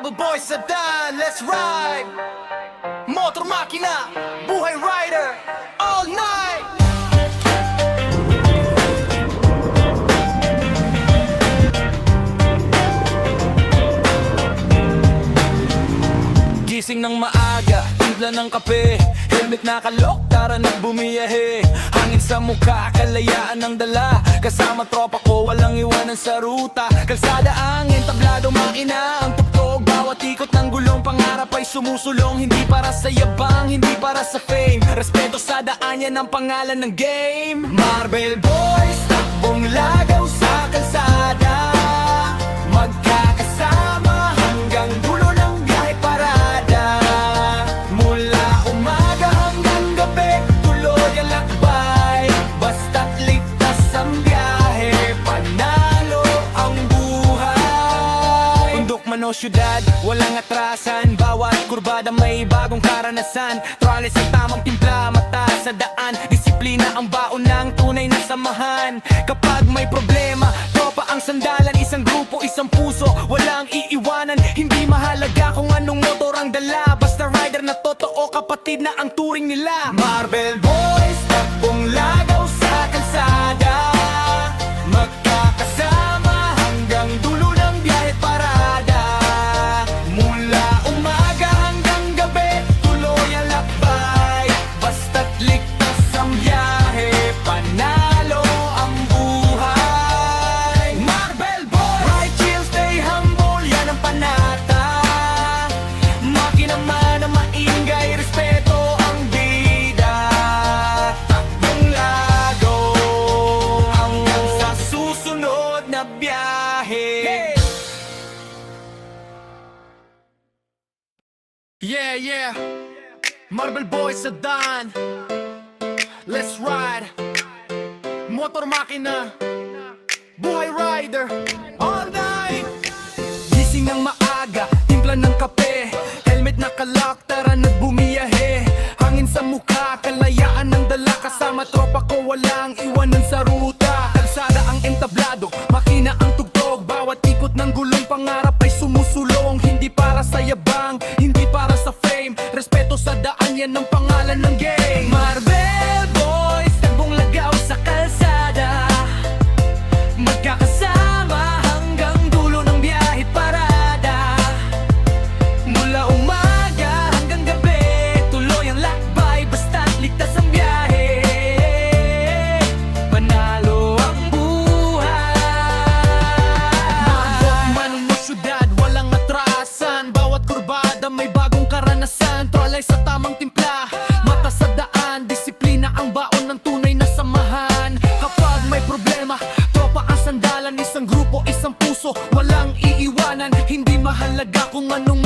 Marble Boys sa daan, let's ride! Motor makina, buhay rider, all night! Gising ng maaga, timpla ng kape, helmet nakalok, tara na bumiyahe. Hangin sa mukha, kalayaan ng dala, kasama tropa ko, walang iwanan sa ruta. Kalsada angin, tablado makina, ang tugtog, bawat ikot ng gulong, pangarap ay sumusulong. Hindi para sa yabang, hindi para sa fame, respeto sa daan, yan ang pangalan ng game. Marble Boys, takbong lagaw sa kalsada, magkakasama hanggang dulo ng biyahe parada. Mula umaga hanggang gabi, tuloy ang lakbay, basta't ligtas ang biyahe, panalo ang buhay. Bundok man o syudad, walang atrasan, bawat kurbada may bagong karanasan. Trales ang tamang timpla, mata sa daan, disiplina ang baon ng tunay na samahan. Kapag may problema, tropa ang sandalan, isang grupo, isang puso, walang iiwanan. Hindi mahalaga kung anong motor ang dala, basta rider na totoo, kapatid na ang turing nila. Marble Boys, takbong lagaw sa kalsada, magkakasama hanggang dulo ng biyahe parada. Mula umaga hanggang gabi, tuloy ang lakbay, basta't ligtas ang biyahe, panalo ang buhay. Marble Boys, ride chill, stay humble, yan ang panata. Makina man na maingay, respeto ang bida. Takbong lagaw hanggang sa susunod na biyahe. Yeah, yeah, Marble Boys sa daan, let's ride. Motor makina, buhay rider, all night. Gising ng maaga, timpla ng kape, helmet nakalak, tara nagbumiyahe. Hangin sa mukha, kalayaan ng dala, kasama tropa ko, walang iwanan sa ruta. Kalsada ang entablado, makina ang tugtog, bawat ikot ng gulong, pangarap ay sumusulong. Hindi para sa yabang, hindi para sa fame, respeto sa daan, yan ang pangalan ng game. Marble Boys, takbong lagaw sa kalsada, magkakasama hanggang dulo ng biyahe parada. Mula umaga hanggang gabi, tuloy ang lakbay, basta't ligtas ang biyahe, panalo ang buhay. Bundok man o syudad, walang atrasan, bawat kurbada may bagong karanasan. Trolay sa tamang timpla, mata sa daan, disiplina ang baon ng tunay na samahan. Kapag may problema, tropa ang sandalan, isang grupo, isang puso, walang iiwanan. Hindi mahalaga kung anong